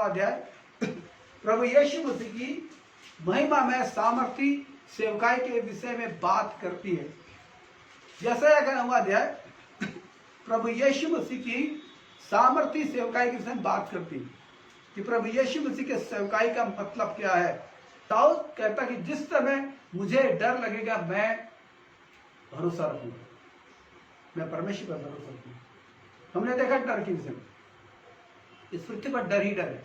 अध्याय प्रभु यीशु मसीह की महिमा में सामर्थी सेवकाई के विषय में बात करती है। यशायाह का 9वां अध्याय प्रभु यीशु मसीह की सामर्थी सेवकाई के विषय में बात करती है कि प्रभु यीशु मसीह के सेवकाई का मतलब क्या है। दाऊद कहता कि जिस समय मुझे डर लगेगा मैं भरोसा रखूंगा, मैं परमेश्वर पर भरोसा रखूंगा। हमने देखा डर के विषय में, इस पृथ्वी पर डर ही डर है।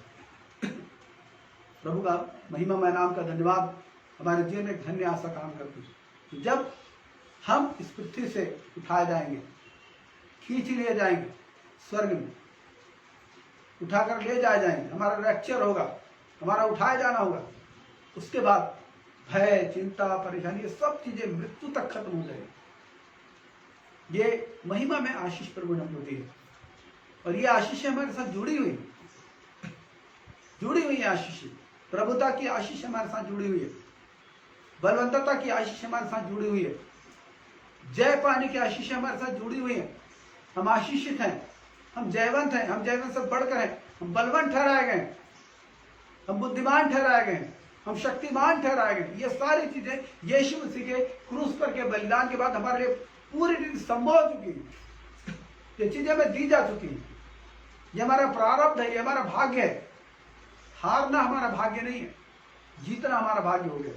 प्रभु का महिमामय नाम का धन्यवाद हमारे जीवन में धन्य आशा काम करती है। जब हम इस पृथ्वी से उठाए जाएंगे, खींच लिए जाएंगे, स्वर्ग में उठाकर ले जाए जाएंगे, हमारा रैप्चर होगा, हमारा उठाया जाना होगा। उसके बाद भय, चिंता, परेशानी, ये सब चीजें मृत्यु तक खत्म हो जाएगी। ये महिमा में आशीष प्रभु ने होती है और ये आशीष हमारे साथ जुड़ी हुई है। आशीष, प्रभुता की आशीष हमारे साथ जुड़ी हुई है, बलवंतता की आशीष हमारे साथ जुड़ी हुई है, जय पाने की आशीष हमारे साथ जुड़ी हुई है। हम आशीषित हैं, हम जयवंत हैं, हम जयवंत से बढ़कर हैं, हम बलवंत ठहराए गए, हम बुद्धिमान ठहराए गए, हम शक्तिमान ठहराए गए। ये सारी चीजें यीशु मसीह के क्रूस पर के बलिदान के बाद हमारे लिए पूरी रीति संभव हो चुकी है। ये चीजें हमें दी जा चुकी हैं। ये हमारा प्रारब्ध है, ये हमारा भाग्य है। हारना हमारा भाग्य नहीं है, जीतना हमारा भाग्य हो गया।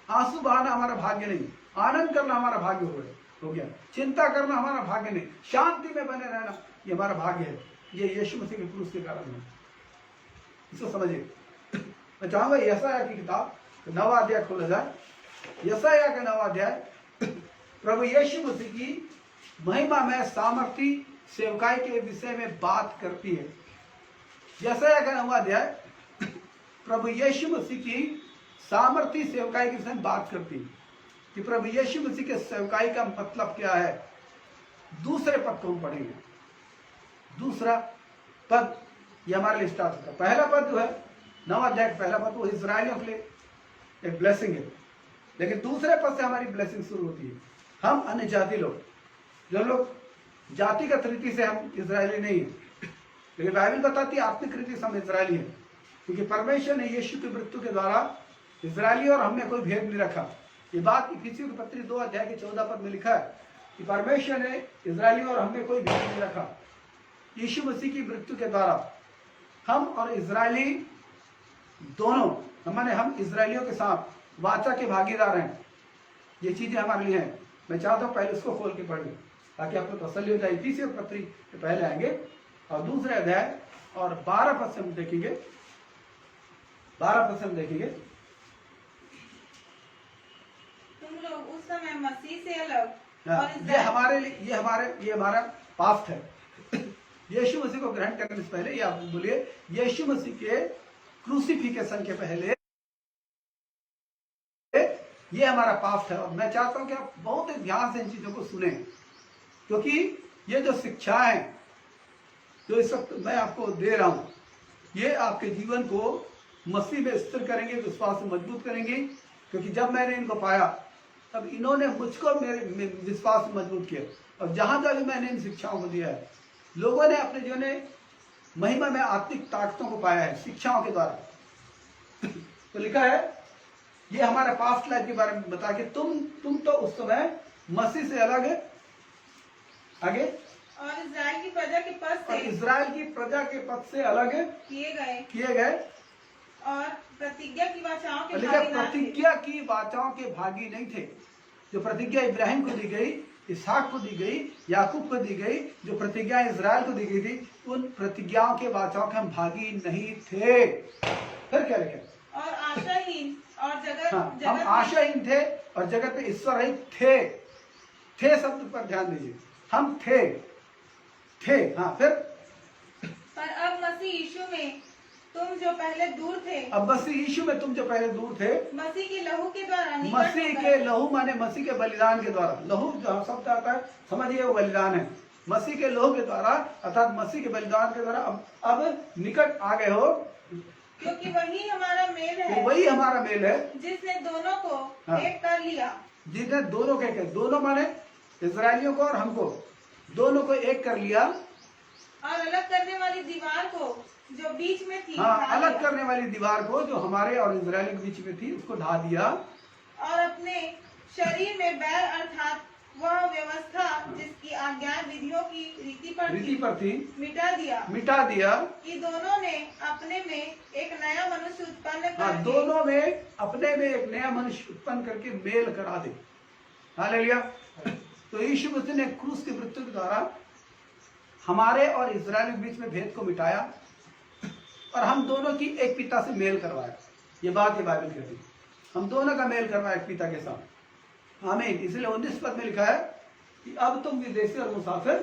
आंसू बहाना हमारा भाग्य नहीं, आनंद करना हमारा भाग्य हो गया। चिंता करना हमारा भाग्य नहीं, शांति में बने रहना ये हमारा भाग्य है। ये यीशु मसीह के क्रूस के कारण है। इसको समझिए। मैं चाहूंगा यशायाह की किताब 9वां अध्याय खोला जाए। यशायाह का 9वां अध्याय प्रभु यीशु मसीह की महिमा में सामर्थी सेवकाई के विषय में बात करती है। यशायाह का 9वां अध्याय प्रभु यीशु मसीह की सामर्थी सेवकाई के विषय में बात करती है कि प्रभु यीशु मसीह के सेवकाई का मतलब क्या है। दूसरे पद को हम पढ़ेंगे। दूसरा पद ये हमारे लिए स्टार्ट होता है। पहला पद जो है 9वां अध्याय का पहला पद वो इजरायलियों के लिए एक ब्लेसिंग है, लेकिन दूसरे पद से हमारी ब्लेसिंग शुरू होती है। हम अन्य जाति लोग, जो लोग जातिगत रीति से हम इजरायली नहीं है, लेकिन बाइबल बताती है आत्मिक रीति से हम इजरायली हैं, क्योंकि परमेश्वर ने यीशु की मृत्यु के द्वारा इजरायली और हमने कोई भेद नहीं रखा। ये बात इफिसियों की पत्री 2 अध्याय के 14 पद में लिखा है कि परमेश्वर ने इजरायली और हमने कोई भेद नहीं रखा। यीशु मसीह की मृत्यु के द्वारा हम और इजरायली दोनों, माने हम इजरायलियों के साथ वाचा के भागीदार हैं। ये चीजें हमारे लिए हैं। मैं चाहता हूँ पहले उसको खोल के पढ़ लें ताकि आपको तसल्ली हो जाए। इफिसियों की पत्री के पहले आएंगे और दूसरे अध्याय और 12 पद से हम देखेंगे। 12 पद से हम देखेंगे। तुम लोग उस समय मसीह से अलग, ये हमारे लिए ये हमारा पास्ट है। यीशु मसीह को ग्रहण करने से पहले, या आप बोलिए यीशु मसीह के क्रूसिफिकेशन के पहले ये हमारा पास्ट है। और मैं चाहता हूं कि आप बहुत ही ध्यान से इन चीजों को सुने, क्योंकि ये जो शिक्षा है जो इस वक्त मैं आपको दे रहा हूं, ये आपके जीवन को मसीह में स्थिर करेंगे, विश्वास में मजबूत करेंगे। क्योंकि जब मैंने इनको पाया तब इन्होंने मुझको मेरे विश्वास में मजबूत किया, और जहां जहां मैंने इन शिक्षाओं को दिया है, लोगों ने अपने जीवन में महिमा में आत्मिक ताकतों को पाया है शिक्षाओं के द्वारा। तो लिखा है ये हमारे पास्ट लाइफ के बारे में बता के तुम तो उस समय मसीह से अलग है। आगे, और इजराइल की प्रजा के पद से, इजराइल की प्रजा के पद से अलग किए गए और प्रतिज्ञा की वाचाओं के प्रतिज्ञा की वाचाओं के भागी नहीं थे। जो प्रतिज्ञा इब्राहिम को दी गई, इसहाक को दी गई, याकूब को दी गई, जो प्रतिज्ञा इजराइल को दी गई थी, उन प्रतिज्ञाओं के वाचाओं के हम भागी नहीं थे। फिर क्या लिखा? और आशाहीन और जगत हम आशाहीन थे और जगत में ईश्वर रहित थे शब्द पर ध्यान दीजिए। हम थे। हाँ, फिर पर अब मसीह यीशु में तुम जो पहले दूर थे, मसीह के लहू के द्वारा, मसीह के लहू माने मसीह के बलिदान के द्वारा। लहू जो शब्द आता है समझिए वो बलिदान है। मसीह के लहू के द्वारा अर्थात मसीह के बलिदान के द्वारा अब निकट आ गए हो, क्योंकि वही हमारा मेल है। तो वही हमारा मेल है जिसने दोनों को एक कर लिया। जिसने दोनों के दोनों माने इजरायलियों को और हमको दोनों को एक कर लिया। और अलग करने वाली दीवार को जो बीच में थी हाँ, ढा अलग दिया। करने वाली दीवार को जो हमारे और इजराइल के बीच में थी उसको ढा दिया। और अपने शरीर में बैर अर्थात वह व्यवस्था जिसकी आज्ञा विधियों की रीति पर थी मिटा दिया कि दोनों ने अपने में एक नया मनुष्य उत्पन्न हाँ, करके दोनों में अपने में एक नया मनुष्य उत्पन्न करके मेल करा दे। हालेलुया। तो यीशु मसीह ने क्रूस की मृत्यु के द्वारा हमारे और इजराइल के बीच में भेद को मिटाया और हम दोनों की एक पिता से मेल करवाया। ये बात ये बाइबल कहती है, हम दोनों का मेल करवाया एक पिता के साथ। आमीन। इसलिए 19 पद में लिखा है कि अब तुम विदेशी और मुसाफिर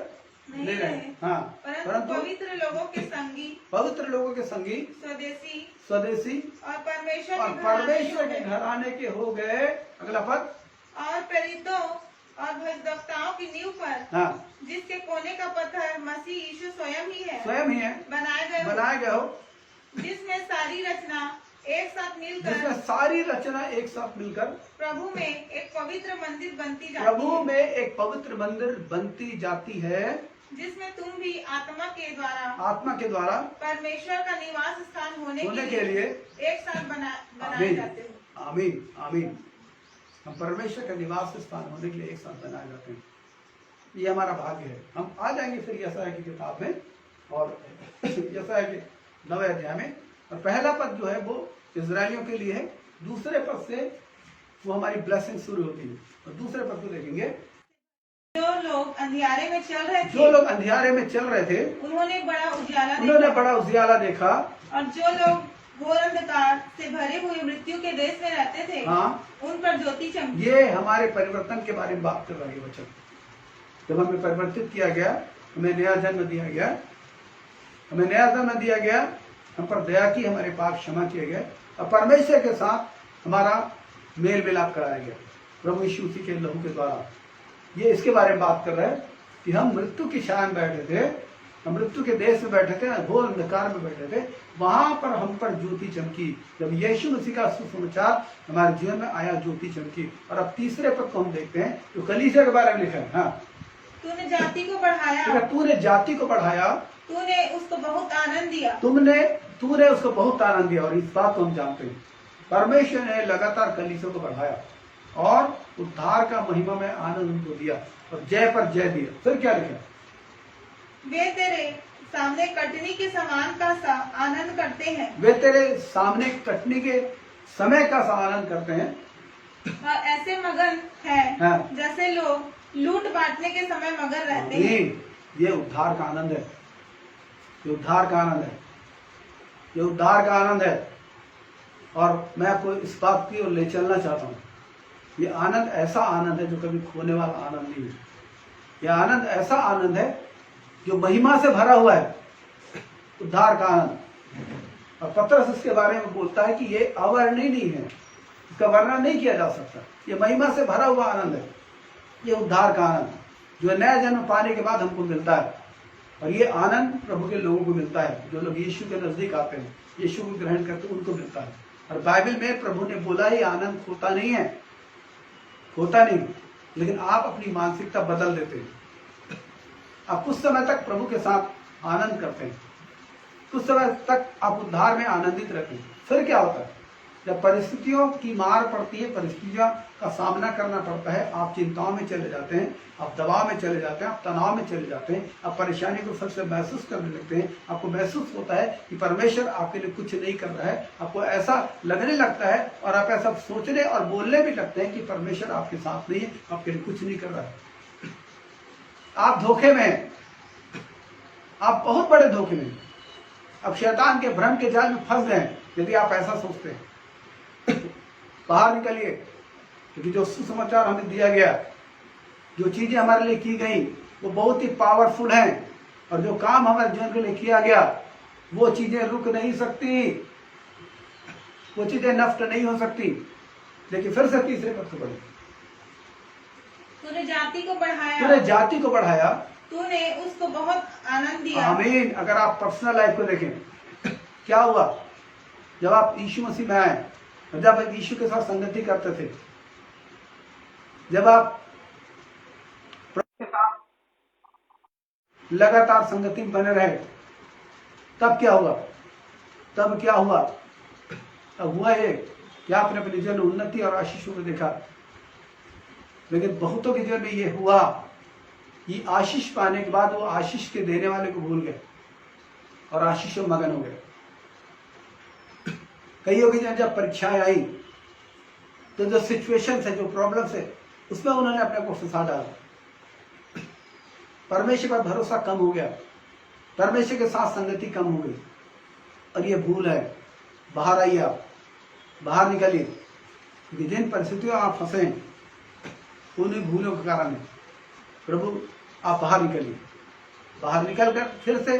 नहीं रहे। हाँ, परंतु पवित्र लोगों के संगी स्वदेशी और परमेश्वर के घराने के हो गए। अगला पद। और प्रेरितों और भविष्यवक्ताओं की नींव पर हाँ, जिसके कोने का पत्थर मसीह यीशु स्वयं ही है बनाए बनाए गए हो, जिसमें सारी रचना एक साथ मिलकर प्रभु में एक पवित्र मंदिर बनती जाती है जिसमें तुम भी आत्मा के द्वारा परमेश्वर का निवास स्थान होने के लिए एक साथ बनाए जाते हो। आमीन आमीन। हम परमेश्वर का निवास स्थान होने के लिए एक साथ बनाए जाते हैं। ये हमारा भाग्य है। हम आ जाएंगे फिर यशायाह की किताब में और यशायाह के 9वें अध्याय में। और पहला पद जो है वो इजराइलियों के लिए है, दूसरे पद से वो हमारी ब्लेसिंग शुरू होती है। और दूसरे पद को देखेंगे। जो लोग अंधियारे में चल रहे थे उन्होंने बड़ा उजियाला देखा। और जो लोग घोर अंधकार से भरे हुए मृत्यु के देश में रहते थे, हाँ, उन पर ज्योति चमकी। ये हमारे परिवर्तन के बारे में बात कर रहा है वचन। जब हमें परिवर्तित किया गया, हमें नया जन्म दिया गया, हम पर दया की, हमारे पाप क्षमा किए गए और परमेश्वर के साथ हमारा मेल मिलाप कराया गया प्रभु यीशु मसीह के लहू के द्वारा। ये इसके बारे में बात कर रहे हैं कि हम मृत्यु की छाया में बैठे थे, हम मृत्यु के देश में बैठे थे, घोर अंधकार में बैठे थे, वहां पर हम पर ज्योति चमकी। जब यीशु मसीह का सुसमाचार हमारे जीवन में आया, ज्योति चमकी। और अब तीसरे पद को हम देखते हैं जो कलीसिया के बारे में लिखा है। हाँ, तूने जाति को बढ़ाया, तूने उसको बहुत आनंद दिया, तूने उसको बहुत आनंद दिया। और इस बात को हम जानते हैं, परमेश्वर ने लगातार कलीसिया को बढ़ाया और उद्धार का महिमा में आनंद उनको दिया और जय पर जय दिया। फिर क्या लिखा? वे तेरे सामने कटनी के समान का सा आनंद करते हैं, वे तेरे सामने कटनी के समय का सा आनंद करते हैं और ऐसे मगन है हाँ, जैसे लोग लूट बांटने के समय मगन रहते हैं। ये उद्धार का आनंद है, ये उद्धार का आनंद है, ये उद्धार का आनंद है। और मैं आपको इस बात की ओर ले चलना चाहता हूँ। ये आनंद ऐसा आनंद है जो कभी खोने वाला आनंद नहीं है। यह आनंद ऐसा आनंद है जो महिमा से भरा हुआ है, उद्धार का आनंद। और पतरस इसके बारे में बोलता है कि ये अवर्णनीय नहीं है, इसका वर्णन नहीं किया जा सकता। ये महिमा से भरा हुआ आनंद है, ये उद्धार का आनंद जो नया जन्म पाने के बाद हमको मिलता है। और ये आनंद प्रभु के लोगों को मिलता है, जो लोग यीशु के नजदीक आते हैं, यीशु को ग्रहण करते हैं, उनको मिलता है। और बाइबल में प्रभु ने बोला ये आनंद खोता नहीं है, खोता नहीं, लेकिन आप अपनी मानसिकता बदल देते हैं। आप कुछ समय तक प्रभु के साथ आनंद करते हैं, कुछ समय तक आप उद्धार में आनंदित रहते हैं। फिर क्या होता है? जब परिस्थितियों की मार पड़ती है, परिस्थितियों का सामना करना पड़ता है, आप चिंताओं में चले जाते हैं, आप दबाव में चले जाते हैं, आप तनाव में चले जाते हैं, आप परेशानी को फिर से महसूस करने लगते हैं। आपको महसूस होता है कि परमेश्वर आपके लिए कुछ नहीं कर रहा है, आपको ऐसा लगने लगता है और आप ऐसा सोचने और बोलने भी लगते हैं कि परमेश्वर आपके साथ नहीं है, आपके लिए कुछ नहीं कर रहा है। आप धोखे में हैं, आप बहुत बड़े धोखे में। अब शैतान के भ्रम के जाल में फंस गए यदि आप ऐसा सोचते हैं। बाहर निकलिए, क्योंकि जो सुसमाचार हमें दिया गया, जो चीजें हमारे लिए की गई, वो बहुत ही पावरफुल हैं। और जो काम हमारे जीवन के लिए किया गया, वो चीजें रुक नहीं सकती, वो चीजें नष्ट नहीं हो सकती। लेकिन फिर से तीसरे पद को पढ़े। तूने जाति को बढ़ाया, तूने उसको बहुत आनंद दिया। आमीन। अगर आप पर्सनल लाइफ को देखें, क्या हुआ जब आप यीशु मसीह में आए, जब आप यीशु के साथ संगति करते थे, जब आप लगातार संगति में बने रहे, तब क्या हुआ? तब क्या हुआ? अब हुआ ये कि आपने अपने जीवन में उन्नति और आशीषों को देखा। लेकिन बहुतों के जीवन में ये हुआ कि आशीष पाने के बाद वो आशीष के देने वाले को भूल गए और आशीषों में मगन हो गए। कईयों के जीवन जब परीक्षाएं आई तो जो सिचुएशन है, जो प्रॉब्लम्स है, उसमें उन्होंने अपने को फंसा डाला। परमेश्वर पर भरोसा कम हो गया, परमेश्वर के साथ संगति कम हो गई, और ये भूल है। बाहर आइए, आप बाहर निकलिए, क्योंकि जिन परिस्थितियों में आप फंसे हैं उन्हीं भूलों के कारण है। प्रभु आप बाहर निकलिए, बाहर निकल कर फिर से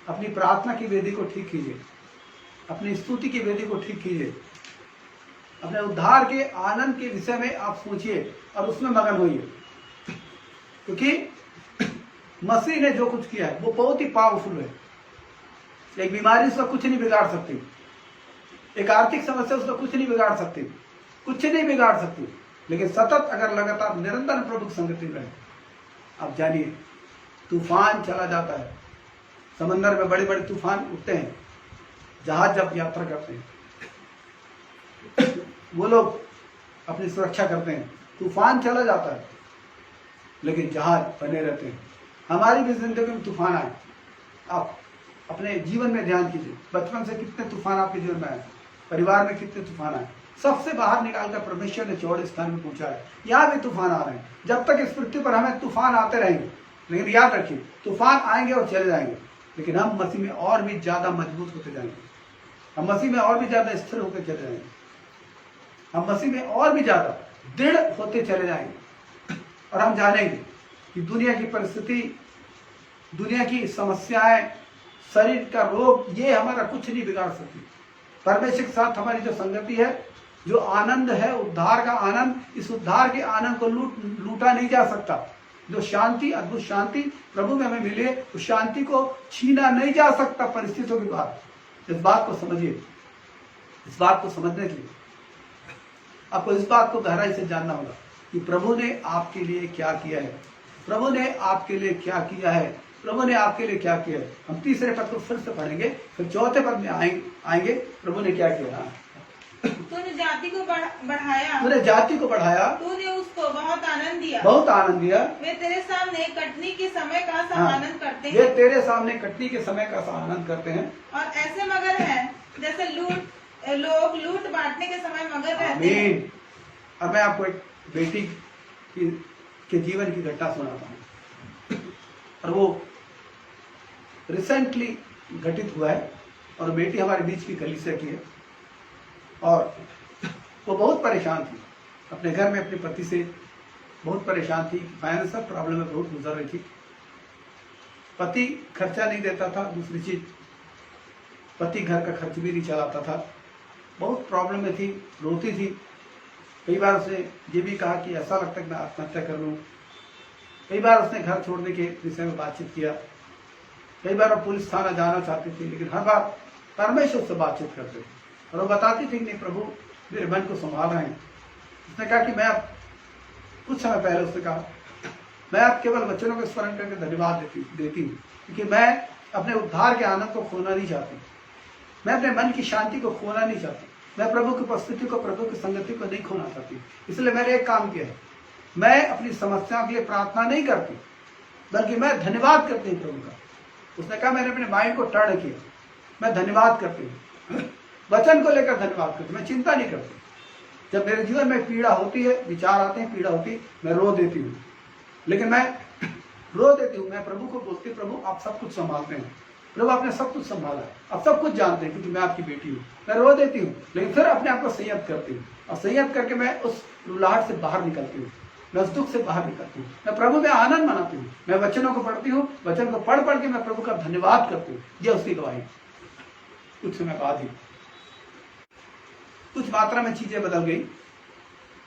अपनी प्रार्थना की वेदी को ठीक कीजिए, अपनी स्तुति की वेदी को ठीक कीजिए, अपने उद्धार के आनंद के विषय में आप सोचिए और उसमें मगन होइए। क्योंकि मसीह ने जो कुछ किया है वो बहुत ही पावरफुल है। एक बीमारी उसका कुछ नहीं बिगाड़ सकती, एक आर्थिक समस्या उसका कुछ नहीं बिगाड़ सकती, कुछ नहीं बिगाड़ सकती। लेकिन सतत अगर लगातार निरंतर प्रभु की संगति में रहे, आप जानिए तूफान चला जाता है। समंदर में बड़े बड़े तूफान उठते हैं, जहाज जब यात्रा करते हैं वो लोग अपनी सुरक्षा करते हैं, तूफान चला जाता है लेकिन जहाज बने रहते हैं। हमारी भी जिंदगी में तूफान आए, आप अपने जीवन में ध्यान कीजिए। बचपन से कितने तूफान आपके जीवन में आए, परिवार में कितने तूफान आए, सबसे बाहर निकालकर परमेश्वर ने चौड़े स्थान में पहुंचा है। यहाँ भी तूफान आ रहे हैं, जब तक इस पृथ्वी पर हमें तूफान आते रहेंगे। लेकिन याद रखिए, तूफान आएंगे और चले जाएंगे, लेकिन हम मसीह में और भी ज्यादा मजबूत होते जाएंगे, हम मसीह में और भी ज्यादा स्थिर होकर चले जाएंगे, हम मसीह में और भी ज्यादा दृढ़ होते चले जाएंगे। और हम जानेंगे कि दुनिया की परिस्थिति, दुनिया की समस्याएं, शरीर का रोग, ये हमारा कुछ नहीं बिगाड़ सकती। परमेश्वर के साथ हमारी जो संगति है, जो आनंद है उद्धार का आनंद, इस उद्धार के आनंद को लूटा नहीं जा सकता। जो शांति, अद्भुत शांति प्रभु में हमें मिले, उस शांति को छीना नहीं जा सकता परिस्थितियों के बाद। इस बात को समझिए। इस बात को समझने के लिए आपको इस बात को गहराई से जानना होगा कि प्रभु ने आपके लिए क्या किया है, प्रभु ने आपके लिए क्या किया है, प्रभु ने आपके लिए क्या किया है। हम तीसरे पद को फिर से पढ़ेंगे, फिर चौथे पद में आएंगे प्रभु ने क्या किया। तूने जाति को बढ़ाया, तूने जाति को बढ़ाया, तूने उसको बहुत आनंद दिया, बहुत आनंद दिया। वे तेरे सामने कटनी के समय का सा आनंद करते हैं, वे तेरे सामने कटनी के समय का सा आनंद करते हैं। और ऐसे मगर हैं जैसे लोग लूट बांटने के समय मगर रहते हैं। अब मैं आपको एक बेटी के जीवन की घटना सुनाता हूँ, और वो रिसेंटली घटित हुआ है। और बेटी हमारे बीच की कलीसिया की है, और वो बहुत परेशान थी अपने घर में, अपने पति से बहुत परेशान थी। फाइनेंशियल प्रॉब्लम में बहुत गुजर रही थी। पति खर्चा नहीं देता था, दूसरी चीज पति घर का खर्च भी नहीं चलाता था। बहुत प्रॉब्लम में थी, रोती थी। कई बार उसने ये भी कहा कि ऐसा लगता है कि मैं आत्महत्या कर लूँ। कई बार उसने घर छोड़ने के विषय में बातचीत किया। कई बार वो पुलिस थाना जाना चाहती थी, लेकिन हर बार परमेश्वर से बातचीत करते थे, और वो बताती थी कि नहीं प्रभु मेरे मन को संभाल रहे हैं। उसने कहा कि मैं अब कुछ समय पहले उसने कहा मैं अब केवल वचनों को स्मरण करके धन्यवाद देती हूँ, क्योंकि मैं अपने उद्धार के आनंद को खोना नहीं चाहती, मैं अपने मन की शांति को खोना नहीं चाहती, मैं प्रभु की उपस्थिति को, प्रभु की संगति को नहीं खोना चाहती। इसलिए मैंने एक काम किया है, मैं अपनी समस्याओं के लिए प्रार्थना नहीं करती, बल्कि मैं धन्यवाद करती हूँ प्रभु का। उसने कहा मैंने अपने माइंड को टर्न किया, मैं धन्यवाद करती हूँ, वचन को लेकर धन्यवाद करती हूँ, मैं चिंता नहीं करती। जब मेरे जीवन में पीड़ा होती है, विचार आते हैं, पीड़ा होती है, मैं रो देती हूँ, लेकिन मैं रो देती हूँ, मैं प्रभु को बोलती हूँ प्रभु आप सब कुछ संभालते हैं, प्रभु आपने सब कुछ संभाला है, आप सब कुछ जानते हैं, क्योंकि मैं आपकी बेटी हूँ। मैं रो देती हूँ, लेकिन फिर अपने आप को संयत करती हूँ, और संयत करके मैं उस रुलाहट से बाहर निकलती हूँ, मैं उस दुख से बाहर निकलती हूँ, मैं प्रभु में आनंद मनाती हूँ, मैं वचनों को पढ़ती हूँ, वचन को पढ़ पढ़ के मैं प्रभु का धन्यवाद करती हूँ। यह उसकी गवाही। कुछ समय बाद ही कुछ मात्रा में चीजें बदल गई।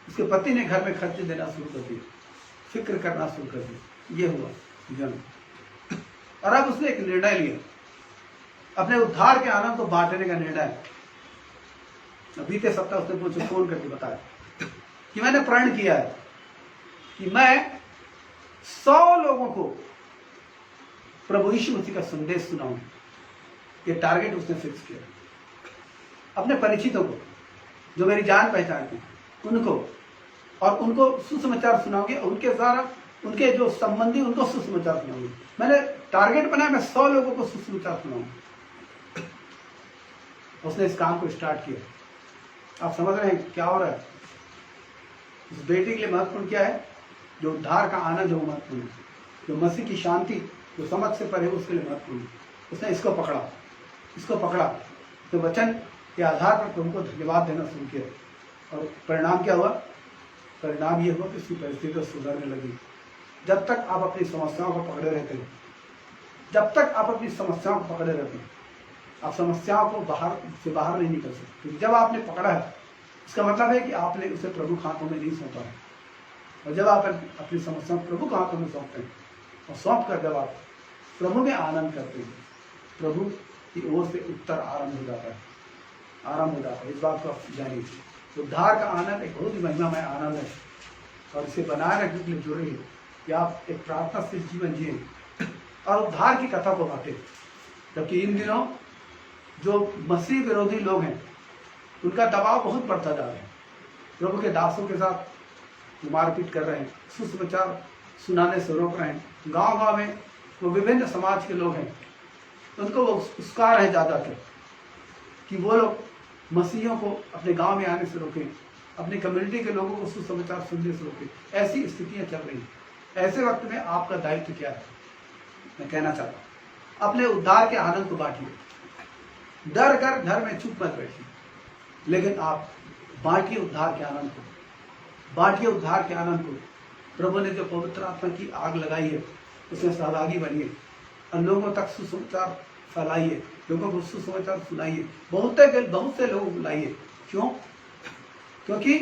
उसके पति ने घर में खर्चे देना शुरू कर दिए, फिक्र करना शुरू कर दिया। ये हुआ जन्म। और अब उसने एक निर्णय लिया, अपने उद्धार के आनंद को बांटने का निर्णय। बीते सप्ताह उसने मुझे फोन करके बताया कि मैंने प्रण किया है कि मैं 100 लोगों को प्रभु यीशु मसीह का संदेश सुनाऊंगी। ये टारगेट उसने फिक्स किया। अपने परिचितों को, जो मेरी जान पहचान की, उनको और उनको सुसमाचार सुनाऊंगी। उनके द्वारा उनके जो संबंधी, उनको सुसमाचार सुनाऊंगी। मैंने टारगेट बनाया, मैं 100 लोगों को सुसमाचार सुनाऊंगा। उसने इस काम को स्टार्ट किया। आप समझ रहे हैं क्या हो रहा है? उस बेटे के लिए महत्वपूर्ण क्या है? जो उद्धार का आनंद है वो महत्वपूर्ण है। जो मसीह की शांति, जो समझ से परे, उसके लिए महत्वपूर्ण है। उसने इसको पकड़ा तो वचन के आधार पर तुमको धन्यवाद देना शुरू किया। और परिणाम क्या हुआ? परिणाम ये हुआ कि उसकी परिस्थिति तो सुधरने लगी। जब तक आप अपनी समस्याओं को पकड़े रहते हैं, आप समस्याओं को बाहर नहीं निकल सकते। क्योंकि जब आपने पकड़ा है, इसका मतलब है कि आपने उसे प्रभु के हाथों में नहीं सौंपा है। और जब आप अपनी समस्याओं को प्रभु के हाथों में सौंपते हैं, और सौंप कर जब आप प्रभु में आनंद करते हैं, प्रभु की ओर से उत्तर आरंभ हो जाता है। इस बात को आप जानिए। उद्धार का आनंद एक बहुत ही महिमामय आनंद है, और इसे बनाए रखने के लिए जरूरी है कि आप एक प्रार्थनाशील जीवन जिए और उद्धार की कथा को बांटें। जबकि इन दिनों जो मसीह विरोधी लोग हैं, उनका दबाव बहुत बढ़ता जा रहा है। प्रभु के दासों के साथ मारपीट कर रहे हैं, सुसमाचार सुनाने से रोक रहे हैं। गांव में वो विभिन्न समाज के लोग हैं, उनको वो उस्का रहे ज़्यादा कि वो लोग मसीहियों को अपने गांव में आने से रोकें, अपनी कम्युनिटी के लोगों को सुसमाचार सुनने से रोकें। ऐसी स्थितियां चल रही हैं। ऐसे वक्त में आपका दायित्व क्या है? मैं कहना चाहता हूँ, अपने उद्धार के आनंद को बांटिए। डर कर घर में चुप मत बैठिए, लेकिन आप बांटिए उद्धार के आनंद को। प्रभु ने जो पवित्र आत्मा की आग लगाई है, उसमें सहभागी बनिए और लोगों तक सुसमाचार फैलाइए, लोगों को सुसमाचार सुनाइए, बहुत से लोगों को बुलाइए। क्यों? क्योंकि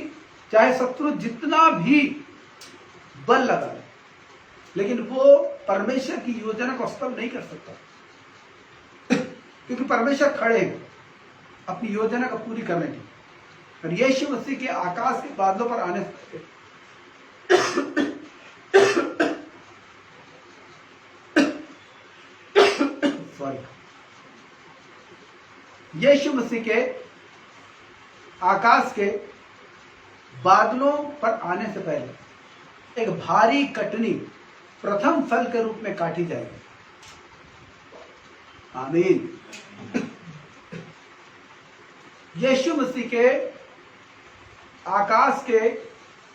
चाहे शत्रु जितना भी बल लगाए, लेकिन वो परमेश्वर की योजना को सफल नहीं कर सकता। क्योंकि परमेश्वर खड़े हैं अपनी योजना को पूरी करने की। और यीशु मसीह के आकाश के बादलों पर आने से यीशु मसीह के आकाश के बादलों पर आने से पहले एक भारी कटनी प्रथम फल के रूप में काटी जाएगी। आमीन। यीशु मसीह के आकाश के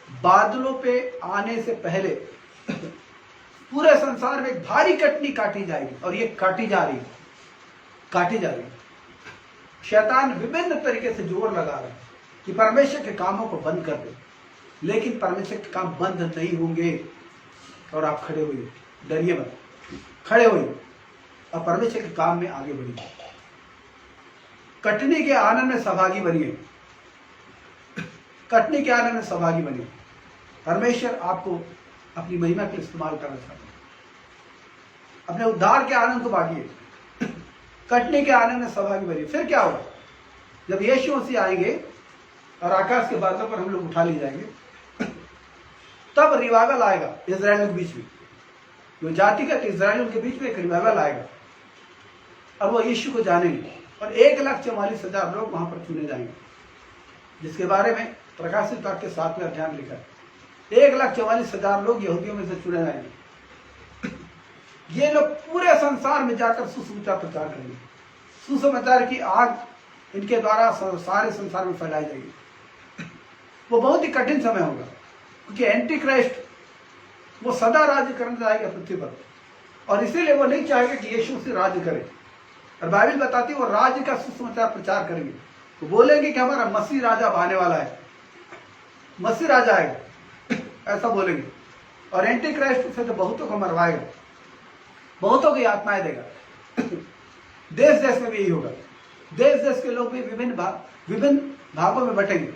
बादलों पे आने से पहले पूरे संसार में एक भारी कटनी काटी जाएगी, और ये काटी जा रही है। शैतान विभिन्न तरीके से जोर लगा रहा है कि परमेश्वर के कामों को बंद कर दे, लेकिन परमेश्वर के काम बंद नहीं होंगे। और आप खड़े होइए, डरिए मत, खड़े होइए और परमेश्वर के काम में आगे बढ़िए। कटनी के आनंद में सहभागी बनिए। परमेश्वर आपको अपनी महिमा के लिए इस्तेमाल करना चाहता है। अपने उद्धार के आनंद को बांटिए, कटने के आनंद में सहभागी बनिए। फिर क्या होगा? जब यीशु मसीह आएंगे और आकाश के बादलों पर हम लोग उठा लिए जाएंगे, तब रिवाइवल आएगा इजराइलियों के बीच में। जो जातिगत इजराइलियों के बीच में एक रिवाइवल आएगा, और वो यीशु को जानेंगे, और 1,44,000 लोग वहां पर चुने जाएंगे, जिसके बारे में प्रकाशित वाक्य के 7वें अध्याय में लिखा है। 1,44,000 लोग यहूदियों में से चुने जाएंगे। ये लोग पूरे संसार में जाकर सुसमाचार प्रचार करेंगे। सुसमाचार की आग इनके द्वारा सारे संसार में फैलाई जाएगी। वो बहुत ही कठिन समय होगा, क्योंकि एंटी क्राइस्ट वो सदा राज्य करने जाएगा पृथ्वी पर, और इसीलिए वो नहीं चाहेगा कि यीशु से राज्य करे। और बाइबल बताती है वो राज्य का सुसमाचार प्रचार करेंगे। वो बोलेंगे कि हमारा मसीह राजा आने वाला है, मसीह राजा आएगा, ऐसा बोलेंगे। और एंटी क्राइस्ट से तो बहुतों को मरवाएगा, बहुतों की आत्माएं देगा। देश देश में भी यही होगा। देश देश के लोग भी विभिन्न भागों में बटेंगे।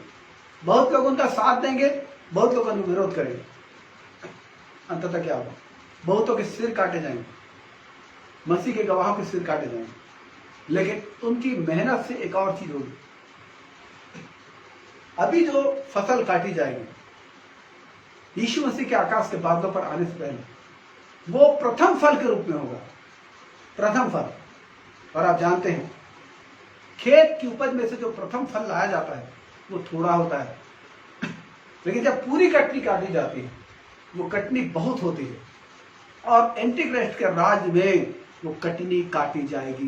बहुत लोग उनका साथ देंगे, बहुत लोग उनका विरोध करेंगे। अंततः क्या होगा? बहुतों के सिर काटे जाएंगे, मसीह के गवाहों के सिर काटे जाएंगे। लेकिन उनकी मेहनत से एक और चीज होगी। अभी जो फसल काटी जाएगी यीशु मसीह के आकाश के बादलों पर आने से पहले, वो प्रथम फल के रूप में होगा। प्रथम फल। और आप जानते हैं खेत की उपज में से जो प्रथम फल लाया जाता है वो थोड़ा होता है, लेकिन जब पूरी कटनी काटी जाती है वो कटनी बहुत होती है। और एंटीक्राइस्ट के राज में वो कटनी काटी जाएगी,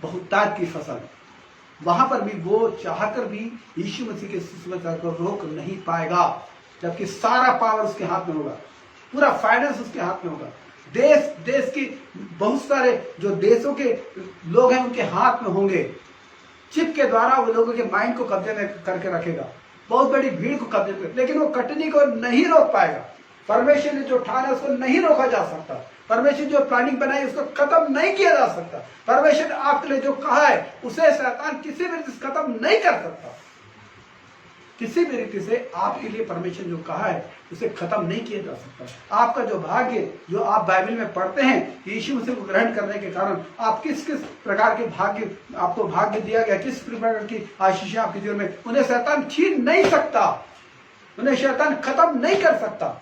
बहुतायत की फसल। वहां पर भी वो चाहकर भी यीशु मसीह के सुसमाचार को रोक नहीं पाएगा, जबकि सारा पावर उसके हाथ में होगा, पूरा फाइनेंस उसके हाथ में होगा। देश की बहुत सारे जो देशों के लोग हैं उनके हाथ में होंगे। चिप के द्वारा वो लोगों के माइंड को कब्जे में करके रखेगा, बहुत बड़ी भीड़ को कब्जे में, लेकिन वो कटनी को नहीं रोक पाएगा। परमेश्वर ने जो ठाना है उसको नहीं रोका जा सकता। परमेश्वर जो प्लानिंग बनाई उसको खत्म नहीं किया जा सकता। परमेश्वर ने आपके लिए जो कहा है उसे शैतान किसी भी रीति से खत्म नहीं कर सकता। किसी भी रीति से आपके लिए परमेश्वर जो कहा है उसे खत्म नहीं किया जा सकता। आपका जो भाग्य, जो आप बाइबल में पढ़ते हैं कि यीशु मसीह को ग्रहण करने के कारण आप किस किस प्रकार के भाग्य, आपको भाग्य दिया गया, किस प्रकार की आशीष आपके जीवन में, उन्हें शैतान छीन नहीं सकता, उन्हें शैतान खत्म नहीं कर सकता,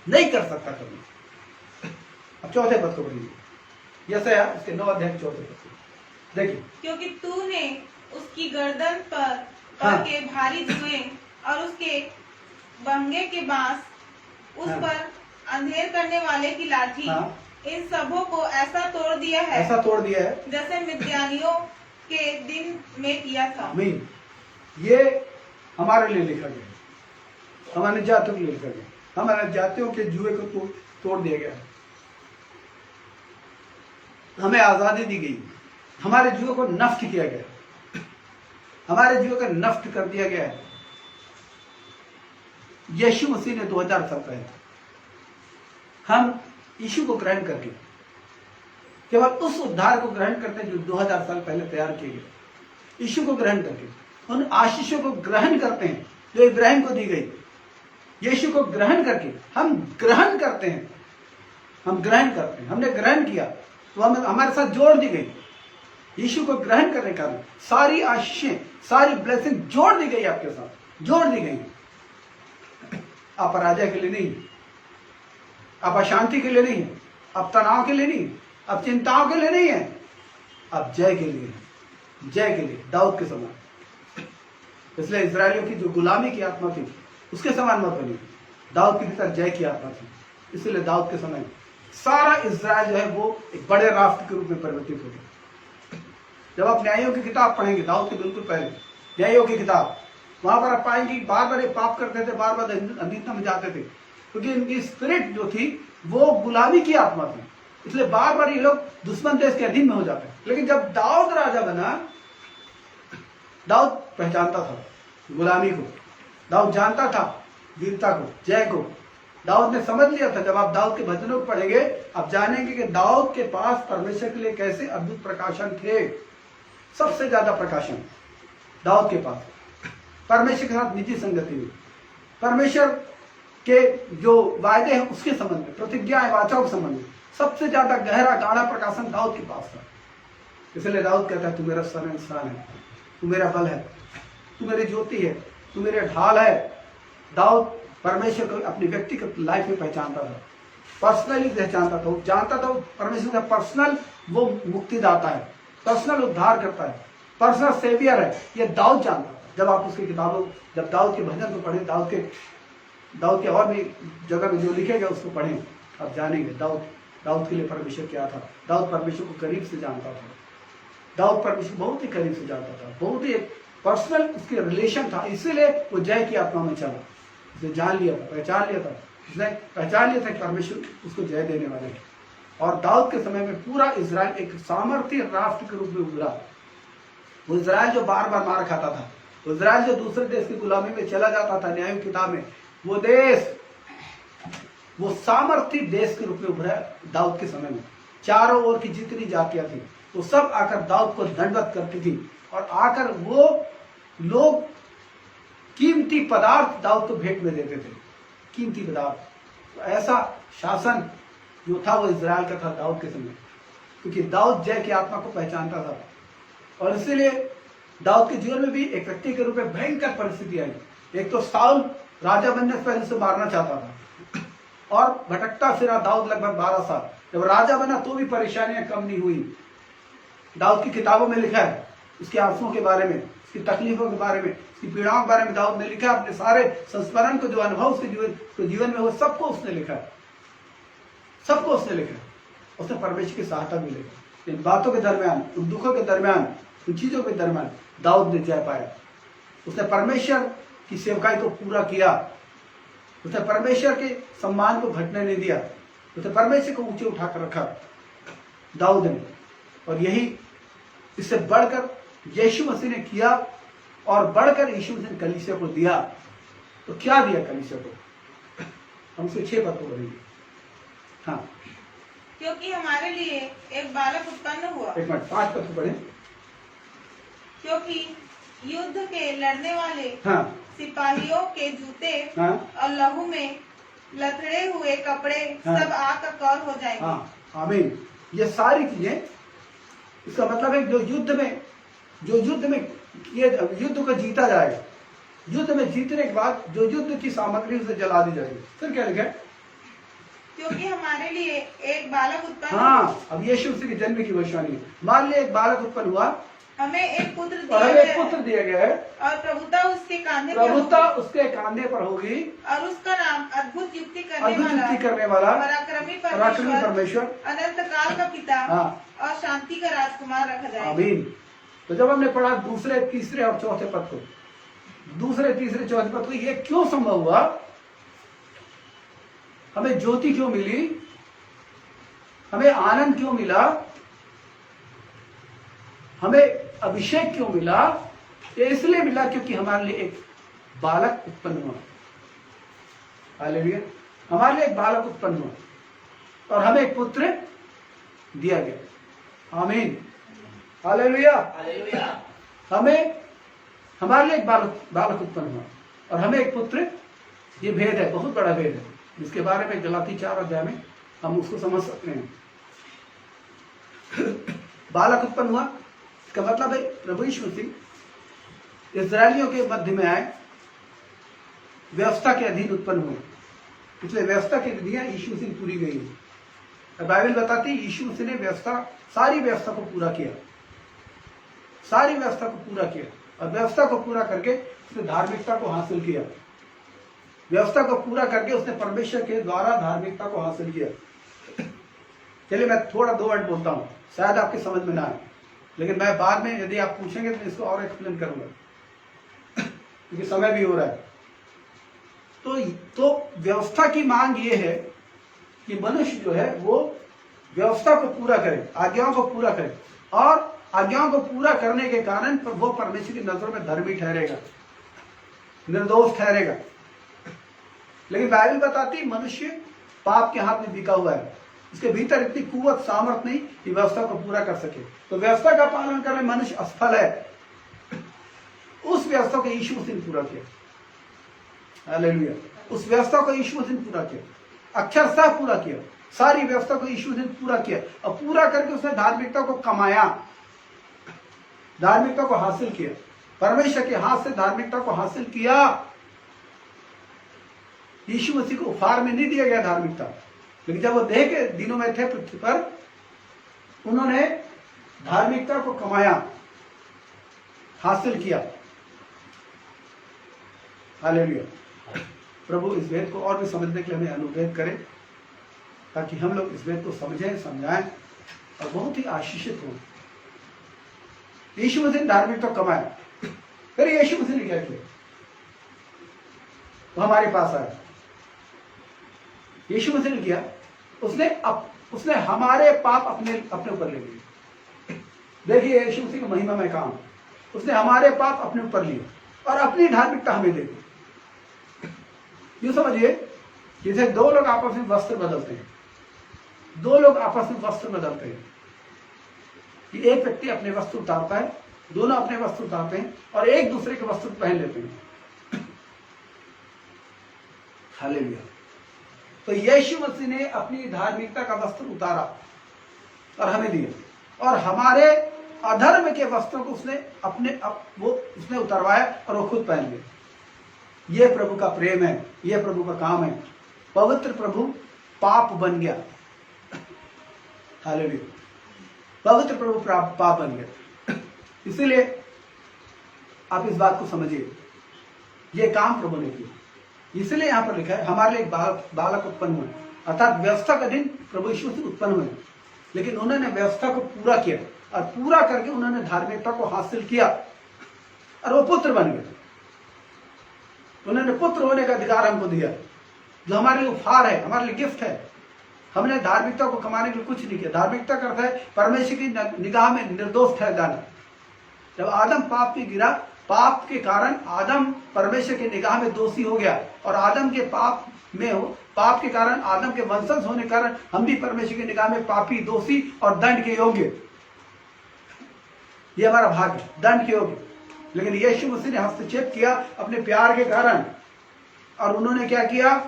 नहीं कर सकता कभी। अब चौथे पद को पढ़िए, यशायाह इसके 9 अध्याय 4 पद देखिए। क्योंकि तूने उसकी गर्दन पर के भारी जुएं और उसके बंगे के बांस, उस पर अंधेर करने वाले की लाठी, इन सबों को ऐसा तोड़ दिया है, ऐसा तोड़ दिया है जैसे मिद्यानियों के दिन में किया था। आमीन। ये हमारे लिए लिखा गया, हमारे जातियों के लिए लिखा गया। हमारे जातियों के जुए को तोड़ दिया गया, हमें आजादी दी गई, हमारे जुए को नष्ट किया गया, हमारे जुए को नष्ट कर दिया गया है। यीशु मसीह ने 2000 साल पहले हम यीशु को ग्रहण करके केवल उस उद्धार को ग्रहण करते हैं जो 2000 साल पहले तैयार किए गए। यीशु को ग्रहण करके उन आशीषों को ग्रहण करते हैं जो इब्राहिम को दी गई। यीशु को ग्रहण करके हम ग्रहण करते हैं, हम ग्रहण करते हैं, हमने ग्रहण किया तो हमें हमारे साथ जोड़ दी गई। यीशु को ग्रहण करने का सारी आशीषें, सारी ब्लेसिंग जोड़ दी गई, आपके साथ जोड़ दी गई। आप पराजय के लिए नहीं, आप अशांति के लिए नहीं, आप तनाव के लिए नहीं, आप चिंताओं के लिए नहीं है, आप जय के लिए, जय के लिए, दाऊद के समान। इसलिए इजरायलियों की जो गुलामी की आत्मा थी उसके समान मत बनिए, दाऊद के भीतर जय की आत्मा थी। इसलिए दाऊद के समय सारा इजराइल जो है वो एक बड़े राष्ट्र के रूप में परिवर्तित हो गया। जब आप न्यायों की किताब पढ़ेंगे, दाऊद के बिल्कुल पहले न्यायों की किताब, वहां पर आप पाएंगे बार बार ये पाप करते थे, बार बार अंधीनता में जाते थे, क्योंकि इनकी स्पिरिट जो थी वो गुलामी की आत्मा थी। इसलिए बार बार ये लोग दुश्मन देश के अधीन में हो जाते हैं। लेकिन जब दाऊद राजा बना, दाऊद पहचानता था गुलामी को, दाऊद जानता था वीरता को, जय को। दाऊद ने समझ लिया था। जब आप दाऊद के भजनों को पढ़ेंगे आप जानेंगे कि दाऊद के पास परमेश्वर के लिए कैसे अद्भुत प्रकाशन थे। सबसे ज्यादा प्रकाशन दाऊद के पास, परमेश्वर के साथ निजी संगति हुई, परमेश्वर के जो वायदे हैं उसके संबंध में, प्रतिज्ञाएं, वाचाओं के संबंध में सबसे ज्यादा गहरा गाढ़ा प्रकाशन दाऊद के पास था। इसलिए दाऊद कहता है, तू मेरा शरण है, तू मेरा बल है, तू मेरी ज्योति है, तू मेरे ढाल है। दाऊद परमेश्वर को अपनी व्यक्तिगत लाइफ में पहचानता था, पर्सनली पहचानता था, वो जानता था परमेश्वर का पर्सनल वो मुक्तिदाता है, पर्सनल उद्धार करता है, पर्सनल सेवियर है। ये दाऊद जानता था। जब आप उसकी किताबों, जब दाऊद के भजन को पढ़ें, दाऊद के और भी जगह में जो लिखे गए उसको पढ़ें, आप जानेंगे दाऊद के लिए परमेश्वर क्या था। दाऊद परमेश्वर को करीब से जानता था, दाऊद परमेश्वर बहुत ही करीब से जानता था, बहुत ही पर्सनल उसके रिलेशन था। इसीलिए वो जय की आत्मा में चला, उसने जान लिया था, पहचान लिया था, उसने पहचान लिया था कि परमेश्वर उसको जय देने वाले हैं। और दाऊद के समय में पूरा इजराइल एक सामर्थ्य राष्ट्र के रूप में उभरा। वो इजराइल जो बार बार मार खाता था, इजराइल जो दूसरे देश की गुलामी में चला जाता था, न्याय किताब में वो देश, वो सामर्थ्य देश के रूप में उभरा दाऊद के समय में। चारों ओर की जितनी जातियां थी वो सब आकर दाऊद को दंडवत करती थी, और आकर वो लोग कीमती पदार्थ दाऊद को भेंट में देते थे, कीमती पदार्थ। तो ऐसा शासन जो था वो इजराइल का था दाऊद के समय, क्योंकि दाऊद जय की आत्मा को पहचानता था। और इसीलिए दाऊद के जीवन में भी एक व्यक्ति के रूप में भयंकर परिस्थिति आई। एक तो साउल राजा बनने से पहले उसे मारना चाहता था, और भटकता फिरा दाऊद लगभग 12 साल, जब राजा बना तो भी परेशानियां कम नहीं हुई। दाऊद की किताबों में लिखा है उसके आंसुओं के बारे में, उसकी तकलीफों के बारे में, उसकी पीड़ाओं के बारे में दाऊद ने लिखा है। अपने सारे संस्मरण को, जो अनुभव उसके जीवन में हुआ, सबको उसने लिखा है, सबको उसने लिखा है। उसने परमेश्वर की सहायता भी लिखा। इन बातों के दरमियान, उन दुखों के दरमियान, उन चीजों के दरमियान दाऊद ने जय पाया। उसने परमेश्वर की सेवकाई को पूरा किया। उसने परमेश्वर के सम्मान को घटने नहीं दिया। उसने परमेश्वर को ऊंचे उठाकर रखा दाऊद ने। और यही इससे बढ़कर यीशु मसीह ने किया, और बढ़कर यीशु मसीह ने कलीसिया को दिया। तो क्या दिया कलीसिया को? हम उसके 6 पद को पढ़ेंगे। हाँ, क्योंकि हमारे लिए एक बालक उत्पन्न हुआ। 1 मिनट, 5 पद को पढ़े। क्योंकि युद्ध के लड़ने वाले हाँ, सिपाहियों के जूते हाँ, और लहू में लथड़े हुए कपड़े हाँ, सब आग का कौर हो जाएंगे। हाँ, आमीन। ये सारी चीजें, इसका मतलब है जो युद्ध में ये युद्ध को जीता जाएगा, युद्ध में जीतने के बाद जो युद्ध की सामग्री उसे जला दी जाएगी। फिर क्या लिखा है? क्योंकि हमारे लिए एक बालक उत्पन्न हाँ, अब यीशु मसीह के जन्म की भविष्यवाणी। मान लिए एक बालक उत्पन्न हुआ, हमें एक पुत्र और दिया हमें गया एक पुत्र दिया गया है, और प्रभुता उसके कांधे पर प्रभुता होगी, उसके कांधे पर होगी, और उसका नाम अद्भुत युक्ति करने वाला, पराक्रमी पराक्रमी परमेश्वर, परमेश्वर, अनंत काल का पिता, हाँ, और शांति का राजकुमार रखा जाएगा। आमीन। तो जब हमने पढ़ा दूसरे, तीसरे और चौथे पद को, दूसरे, तीसरे, चौथे पद को, ये क्यों संभव हुआ? हमें ज्योति क्यों मिली? हमें आनंद क्यों मिला? हमें अभिषेक क्यों मिला? ये इसलिए मिला क्योंकि हमारे लिए एक बालक उत्पन्न हुआ। हालेलुया। हमारे लिए एक बालक उत्पन्न हुआ और हमें एक पुत्र दिया गया। आमीन। हालेलुया। हमारे लिए एक बालक उत्पन्न हुआ और हमें एक पुत्र। ये भेद है, बहुत बड़ा भेद है, जिसके बारे में गलाती 4 अध्याय में हम उसको समझ सकते हैं। बालक उत्पन्न हुआ, इसका मतलब है प्रभु यीशु मसीह इस्राएलियों के मध्य में आए, व्यवस्था के अधीन उत्पन्न हुए, इसलिए व्यवस्था की विधियां यीशु मसीह पूरी गई है। बाइबल बताती है यीशु मसीह ने सारी व्यवस्था को पूरा किया, सारी व्यवस्था को पूरा किया, और व्यवस्था को पूरा करके उसने धार्मिकता को हासिल किया। व्यवस्था को पूरा करके उसने परमेश्वर के द्वारा धार्मिकता को हासिल किया। चलिए मैं थोड़ा 2 वर्ड बोलता हूं, शायद आपके समझ में ना आए, लेकिन मैं बाद में यदि आप पूछेंगे तो इसको और एक्सप्लेन करूंगा, क्योंकि समय भी हो रहा है। तो व्यवस्था की मांग ये है कि मनुष्य जो है वो व्यवस्था को पूरा करे, आज्ञाओं को पूरा करे, और आज्ञाओं को पूरा करने के कारण वो परमेश्वर की नजरों में धर्मी ठहरेगा, निर्दोष ठहरेगा। लेकिन बाइबल बताती मनुष्य पाप के हाथ में बिका हुआ है, उसके भीतर इतनी कुवत सामर्थ नहीं कि व्यवस्था को पूरा कर सके। तो व्यवस्था का पालन करने मनुष्य असफल है। उस व्यवस्था को यीशु मसीह ने पूरा किया। हालेलुया। उस व्यवस्था को यीशु मसीह ने पूरा किया, अक्षरशः पूरा किया। सारी व्यवस्था को यीशु मसीह ने पूरा किया, और पूरा करके उसने धार्मिकता को कमाया, धार्मिकता को हासिल किया, परमेश्वर के हाथ से धार्मिकता को हासिल किया। यीशु मसीह को उपहार में नहीं दिया गया धार्मिकता, लेकिन जब वो देह के दिनों में थे पृथ्वी पर, उन्होंने धार्मिकता को कमाया, हासिल किया। हालेलुया। प्रभु इस वेद को और भी समझने के लिए हमें अनुग्रह करे, ताकि हम लोग इस वेद को समझें, समझाएं और बहुत ही आशीषित हों। यीशु मसीह ने धार्मिकता कमाया, फिर यीशु मसीह ने क्या किया? वो हमारे पास आया। यीशु मसीह ने किया, उसने हमारे पाप अपने ऊपर ले लिए। देखिए यीशु मसीह का महिमामय काम, उसने हमारे पाप अपने ऊपर लिए और अपनी धार्मिकता हमें दे दी। यूं समझिए, जैसे 2 लोग आपस में वस्त्र बदलते हैं, 2 लोग आपस में वस्त्र बदलते हैं, कि एक व्यक्ति अपने वस्त्र उतारता है, दोनों अपने वस्त्र उतारते हैं और एक दूसरे के वस्त्र पहन लेते हैं। हालेलुया। तो यीशु मसीह ने अपनी धार्मिकता का वस्त्र उतारा और हमें दिया, और हमारे अधर्म के वस्त्रों को उसने उतारवाया और वो खुद पहन लिए। ये प्रभु का प्रेम है, ये प्रभु का काम है। पवित्र प्रभु पाप बन गया, हालेलुया। पवित्र प्रभु पाप बन गए। इसीलिए आप इस बात को समझिए, ये काम प्रभु ने किया। इसलिए यहाँ पर लिखा है हमारे लिए एक बालक उत्पन्न हुए, अर्थात व्यवस्था का दिन प्रभु यीशु से उत्पन्न हुए, लेकिन उन्होंने व्यवस्था को पूरा किया और पूरा करके उन्होंने धार्मिकता को हासिल किया और वो पुत्र बन गए। उन्होंने पुत्र होने का अधिकार हमको दिया, जो हमारे लिए उपहार है, हमारे लिए गिफ्ट है। हमने धार्मिकता को कमाने के लिए कुछ नहीं किया। धार्मिकता करता है परमेश्वर की निगाह में निर्दोष ठहर जाना। जब आदम पाप में गिरा, पाप के कारण आदम परमेश्वर की निगाह में दोषी हो गया, और आदम के पाप के कारण, आदम के वंशज होने के कारण हम भी परमेश्वर की निगाह में पापी, दोषी और दंड के योग्य। ये हमारा भाग्य, दंड के योग्य। लेकिन यीशु मसीह ने हस्तक्षेप किया अपने प्यार के कारण, और उन्होंने क्या किया?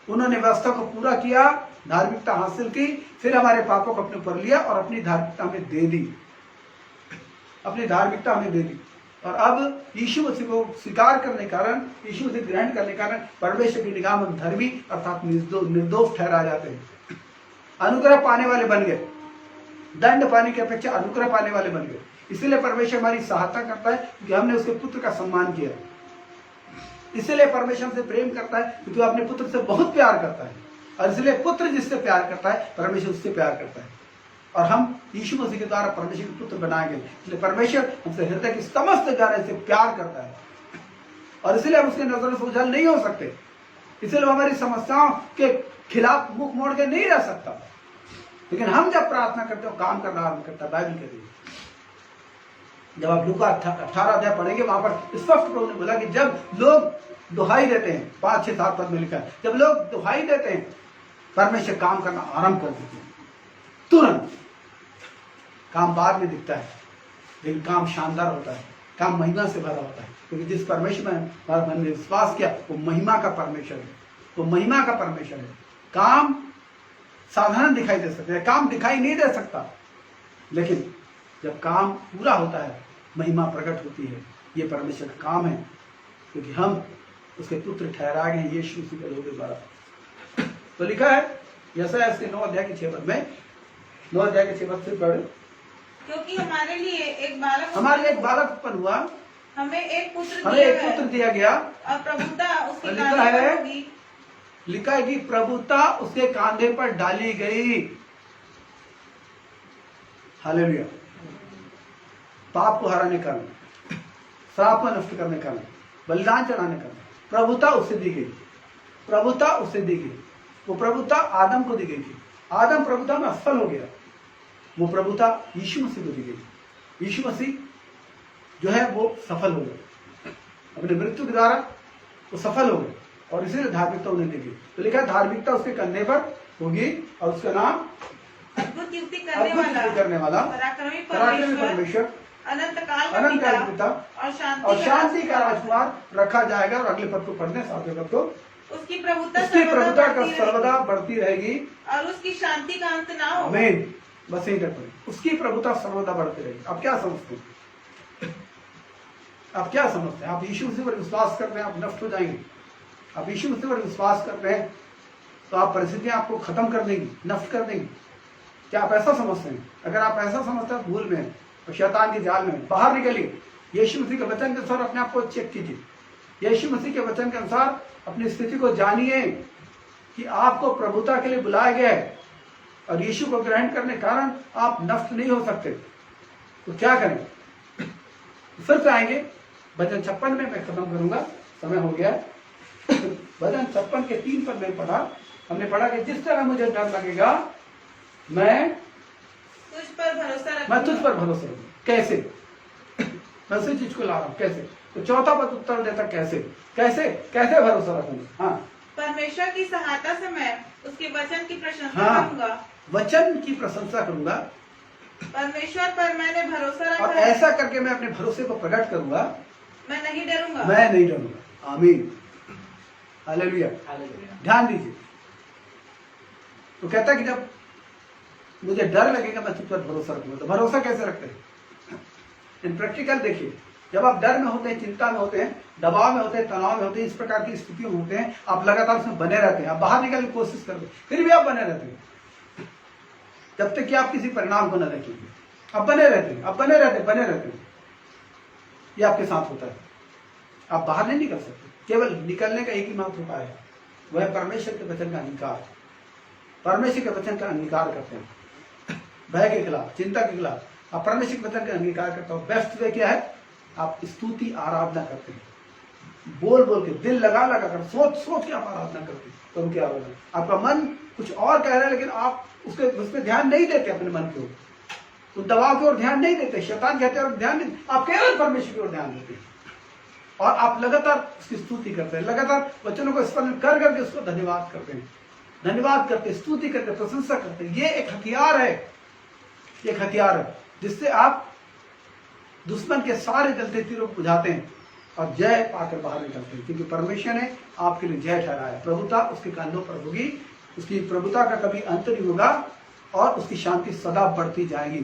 उन्होंने व्यवस्था को पूरा किया, धार्मिकता हासिल की, फिर हमारे पापों को अपने ऊपर लिया और अपनी धार्मिकता हमें दे दी, अपनी धार्मिकता हमें दे दी। और अब यीशु मसीह को स्वीकार करने के कारण, यीशु मसीह ग्रहण करने के कारण परमेश्वर की निगाह में धर्मी अर्थात निर्दोष ठहरा जाते हैं। अनुग्रह पाने वाले बन गए, दंड पाने की अपेक्षा अनुग्रह पाने वाले बन गए। इसीलिए परमेश्वर हमारी सहायता करता है क्योंकि हमने उसके पुत्र का सम्मान किया। इसलिए परमेश्वर हमसे प्रेम करता है क्योंकि अपने पुत्र से बहुत प्यार करता है, और इसलिए पुत्र जिससे प्यार करता है परमेश्वर उससे प्यार करता है। और हम यीशु मसीह के द्वारा परमेश्वर के पुत्र बनाए गए, इसलिए परमेश्वर हमसे हृदय की समस्त गहराई से प्यार करता है, और इसलिए हम उसके नजरों से उछल नहीं हो सकते। इसलिए हमारी समस्याओं के खिलाफ मुख मोड़ के नहीं रह सकता। लेकिन हम जब प्रार्थना करते हो काम करना आरंभ करता है। बाइबल कहती है, जब आप लूका 18 अध्याय पढ़ेंगे, वहां पर स्पष्ट प्रभु ने बोला कि जब लोग दुहाई देते हैं, 5, 6, 7 पद में लिखा है, जब लोग दुहाई देते हैं परमेश्वर काम करना आरंभ कर देते हैं। तुरंत काम बाद में दिखता है, लेकिन काम शानदार होता है, काम महिमा से भरा होता है, क्योंकि जिस परमेश्वर में मैंने विश्वास किया वो महिमा का परमेश्वर है, वो महिमा का परमेश्वर है। काम साधारण दिखाई दे सकता है, काम दिखाई नहीं दे सकता, लेकिन जब काम पूरा होता है महिमा प्रकट होती है। ये परमेश्वर का काम है, क्योंकि हम उसके पुत्र ठहरा गए हैं यीशु मसीह के लोगों द्वारा। तो लिखा है यशायाह इसके 9 अध्याय के 6 पद में, 9 अध्याय के 6 पद से पढ़े, क्योंकि हमारे लिए एक बालक उत्पन्न हुआ, हमें एक पुत्र दिया गया, और प्रभुता उसके कांधे पर होगी। लिखा है कि प्रभुता उसके कांधे पर डाली गई। हालेलुया। पाप को हराने का, श्राप को नष्ट करने का, बलिदान चढ़ाने का प्रभुता उससे दी गई, प्रभुता उससे दी गई। वो प्रभुता आदम को दी गई थी, आदम प्रभुता में असफल हो गया, वो प्रभुता यीशु मसीह को दी गई। यीशु मसीह जो है वो सफल हो गए, अपने मृत्यु के द्वारा वो सफल हो गए, और इसीलिए धार्मिकता उन्हें दी गई। तो लिखा धार्मिकता उसके कंधे पर होगी, और उसका नाम अद्भुत युक्ति करने वाला पराक्रमी परमेश्वर, अनंत काल का पिता और शांति का राजकुमार रखा जाएगा। और अगले पद को पढ़ने, 7वें पद को, उसकी प्रभुता का सर्वदा बढ़ती रहेगी और उसकी शांति का अंत ना हो। आमीन। बस यही तक पढ़े, उसकी प्रभुता सर्वदा बढ़ती रहेगी। आप क्या समझते हैं? आप क्या समझते हैं? आप यीशु मसीह पर विश्वास करते हैं, आप नष्ट हो जाएंगे। आप यीशु मसीह पर विश्वास करते हैं तो आप परिस्थितियां आपको खत्म कर देंगी, नष्ट कर देंगी। क्या आप ऐसा समझते हैं? अगर आप ऐसा समझते हैं भूल में तो शैतान के जाल में बाहर निकलिए। यीशु मसीह के वचन के अनुसार अपने आप को चेक कीजिए। यीशु मसीह के वचन के अनुसार अपनी स्थिति को जानिए कि आपको प्रभुता के लिए बुलाया गया है, और यीशु को ग्रहण करने के कारण आप नष्ट नहीं हो सकते। तो क्या करें? फिर से आएंगे भजन 56 में, मैं खत्म करूंगा, समय हो गया। भजन 56 के 3 पद में पढ़ा, हमने पढ़ा कि जिस तरह मुझे डर लगेगा मैं तुझ पर भरोसा रखूंगा। कैसे? मैं उसी चीज को ला रहा हूं, कैसे? तो चौथा पद उत्तर देता कैसे कैसे भरोसा रखूंगा। हाँ, परमेश्वर की सहायता से मैं उसके वचन की प्रशंसा करूंगा। वचन की प्रशंसा करूंगा। परमेश्वर पर मैंने भरोसा रखा और ऐसा करके मैं अपने भरोसे को प्रकट करूंगा। मैं नहीं डरूंगा। आमीन, हालेलुया। ध्यान दीजिए, तो कहता है कि जब मुझे डर लगेगा मैं तुझ पर भरोसा रखूंगा। तो भरोसा कैसे रखते हैं? इन प्रैक्टिकल देखिए, जब आप डर में होते हैं, चिंता में होते हैं, दबाव में होते हैं, तनाव में होते हैं, इस प्रकार की स्थितियों में होते हैं, आप लगातार उसमें बने रहते हैं। आप बाहर निकलने की कोशिश करते हैं, फिर भी आप बने रहते हैं। जब तक कि आप किसी परिणाम को न देखेंगे। आप बने रहते हैं, आप बने रहते हैं। ये आपके साथ होता है, आप बाहर नहीं निकल सकते। केवल निकलने का एक ही मात्र उपाय है, वह है परमेश्वर के वचन का अंगीकार। परमेश्वर के वचन का अंगीकार करते हैं, भय के खिलाफ, चिंता के खिलाफ आप परमेश्वर के वचन का अंगीकार करते हो। बेस्ट वे क्या है? आप स्तुति आराधना करते हैं, बोल बोल के, दिल लगा लगा कर, सोच सोच के आप आराधना करते हैं। तो उनकी आराधना, आपका मन कुछ और कह रहा है लेकिन आप उस पर ध्यान नहीं देते, अपने मन की ओर, तो दबाव की ओर ध्यान नहीं देते, शैतान कहते हैं ध्यान नहीं, आप केवल परमेश्वर की ओर ध्यान देते हैं और आप लगातार उसकी स्तुति करते हैं, लगातार वचनों को स्मरण कर करके उसको धन्यवाद करते हैं, धन्यवाद करते, स्तुति करते, प्रशंसा करते हैं। ये एक हथियार है, एक हथियार है जिससे आप दुश्मन के सारे जलते तीरों को बुझाते हैं और जय पाकर बाहर निकलते हैं, क्योंकि परमेश्वर ने आपके लिए जय ठहराया। प्रभुता उसके कांधों पर होगी, उसकी प्रभुता का कभी अंत नहीं होगा और उसकी शांति सदा बढ़ती जाएगी।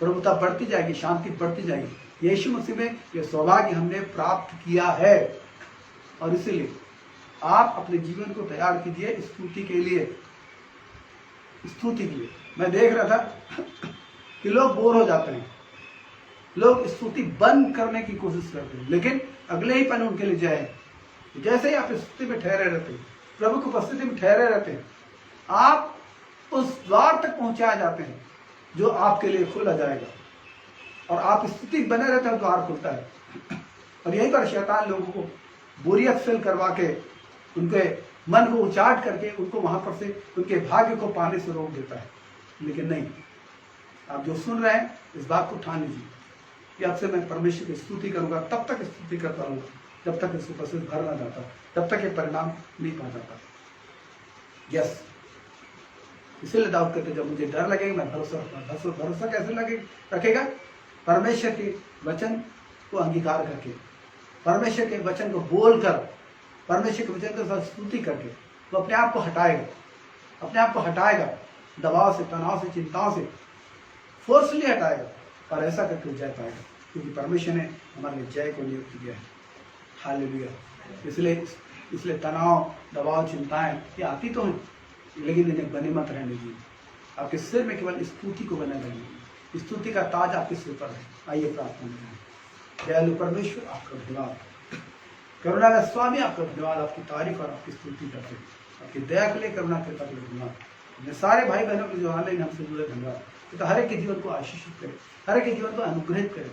प्रभुता बढ़ती जाएगी, शांति बढ़ती जाएगी। यीशु मसीह में यह सौभाग्य हमने प्राप्त किया है और इसीलिए आप अपने जीवन को तैयार कीजिए स्तुति के लिए, स्तुति के लिए। मैं देख रहा था कि लोग बोर हो जाते हैं, लोग स्तुति बंद करने की कोशिश करते हैं, लेकिन अगले ही पल उनके लिए जय है। जैसे ही आप स्तुति में ठहरे रहते हैं, प्रभु की उपस्थिति में ठहरे रहते हैं, आप उस द्वार तक पहुंचाए जाते हैं जो आपके लिए खोला जाएगा और आप स्तुति बने रहते हैं, द्वार खुलता है। और यहीं पर शैतान लोगों को बोरियत फील करवा के, उनके मन को उचाट करके उनको वहां पर से उनके भाग्य को पाने से रोक देता है। लेकिन नहीं, आप जो सुन रहे हैं इस बात को ठान लीजिए कि आपसे मैं परमेश्वर की स्तुति करूंगा, तब तक स्तुति करता रहूंगा जब तक इसको प्रसिद्ध भर ना जाता, तब तक ये परिणाम नहीं पा जाता। यस, इसीलिए दाऊद कहते जब मुझे डर लगेगा मैं भरोसा कैसे रखेगा? परमेश्वर के वचन को अंगीकार करके, परमेश्वर के वचन को बोलकर, परमेश्वर के वचन के साथ स्तुति करके वो अपने आप को हटाएगा, अपने आप को हटाएगा, दबाव से, तनाव से, चिंताओं से फोर्सली हटाएगा और ऐसा करके जय पाएगा, क्योंकि परमेश्वर ने हमारे लिए जय को नियुक्त किया है। हालेलुया। इसलिए तनाव, दबाव, चिंताएं ये आती तो हैं, लेकिन इन्हें बने मत रहने दीजिए। आपके सिर में केवल स्तुति को बने रहने, स्तुति का ताज आपके सिर पर है। आइए प्रार्थना करें। दयालु परमेश्वर आपका धन्यवाद, करुणा का स्वामी आपका धन्यवाद, आपकी तारीफ और आपकी स्तुति करते हैं। आपकी दया के लिए, करुणा कृपा के लिए धन्यवाद। अपने सारे भाई बहनों के जो ऑनलाइन हमसे जुड़े धन्यवाद। तो हर एक के जीवन को आशीषित करें, हर एक के जीवन को अनुग्रहित करें।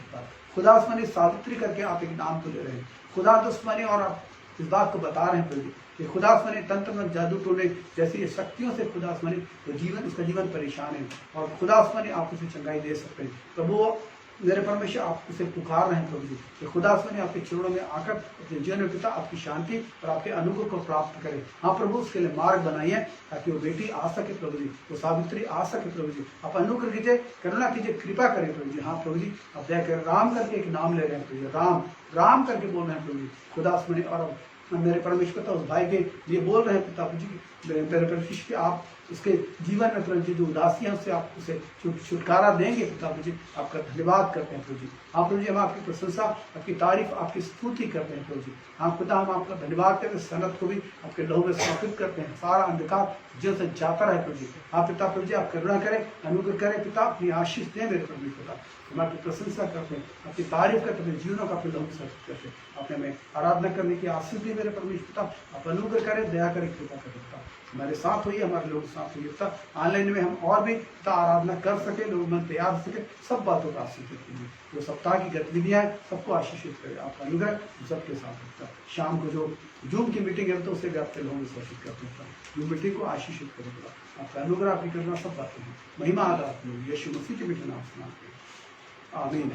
खुदा उस्मानी सावित्री करके आप एक नाम को ले रहे हैं, खुदा दुश्मनी, और आप इस बात को बता रहे हैं प्रभु कि खुदा उस्मानी तंत्र में जादू टोने जैसी शक्तियों से खुदा उस्मानी तो जीवन, उसका जीवन परेशान है और खुदा उस्मानी आप उसे चंगाई दे सकते हैं। प्रभु मेरे परमेश्वर आप उसे पुकार रहे हैं प्रभु जी कि खुदा उस्मानी आपके चरणों में आकर अपने जीवन में पिता आपकी शांति और आपके अनुग्रह को प्राप्त करें। हाँ प्रभु, उसके लिए मार्ग बनाइए ताकि वो बेटी आ सके प्रभु जी, वो सावित्री आ सके प्रभु जी। आप अनुग्रह कीजिए, करुणा कीजिए, कृपा करें प्रभु जी। हाँ प्रभु जी, आप दया कर राम करके एक नाम ले रहे हैं प्रभु जी, राम राम करके बोल रहे हैं प्रभु जी। खुदा उस्मानी और मेरे परमेश्वर पिता उस भाई के लिए बोल रहे हैं पिता प्रभु जी, मेरे परमेश्वर आप उसके जीवन में प्रभु जी जो उदासियां उससे आप उसे छुटकारा देंगे पिता प्रभु जी। आपका धन्यवाद करते हैं प्रभु जी। हाँ प्रभु जी, हम आपकी प्रशंसा, आपकी तारीफ, आपकी स्तुति करते हैं प्रभु जी। हाँ पिता, हम आपका धन्यवाद करते हैं, सनत को भी आपके लहू में स्थापित करते हैं, सारा अंधकार जो से जाता रहे प्रभु जी। हाँ पिता प्रभु जी, आप करुणा करें, अनुग्रह करें पिता, अपनी आशीष दें मेरे प्रभु पिता। हम आपकी प्रशंसा करते हैं, आपकी तारीफ करते हैं, जीवनों का अपने लहू में करते हैं। आपने हमें आराधना करने की आशीष दी मेरे परमेश्वर पिता। आप अनुग्रह करें, दया करें, कृपा करें पिता। हमारे साथ होइए, हमारे लोग साथ होइए पिता। ऑनलाइन में हम और भी पिता आराधना कर सके, लोग मन तैयार हो सके, सब बातों का आशीषित कीजिए। जो सप्ताह की गतिविधियां हैं सबको आशीषित करें, आपका अनुग्रह सबके साथ होता। शाम को जो जूम की मीटिंग है तो उसे भी आपके लोगों में सर्शित करते हैं। जो मीटिंग को आशीषित करें पिता, आपका अनुग्रह, आपकी करना सब बातें हैं। महिमा आदर यीशु मसीह के मीठे नाम से आमीन।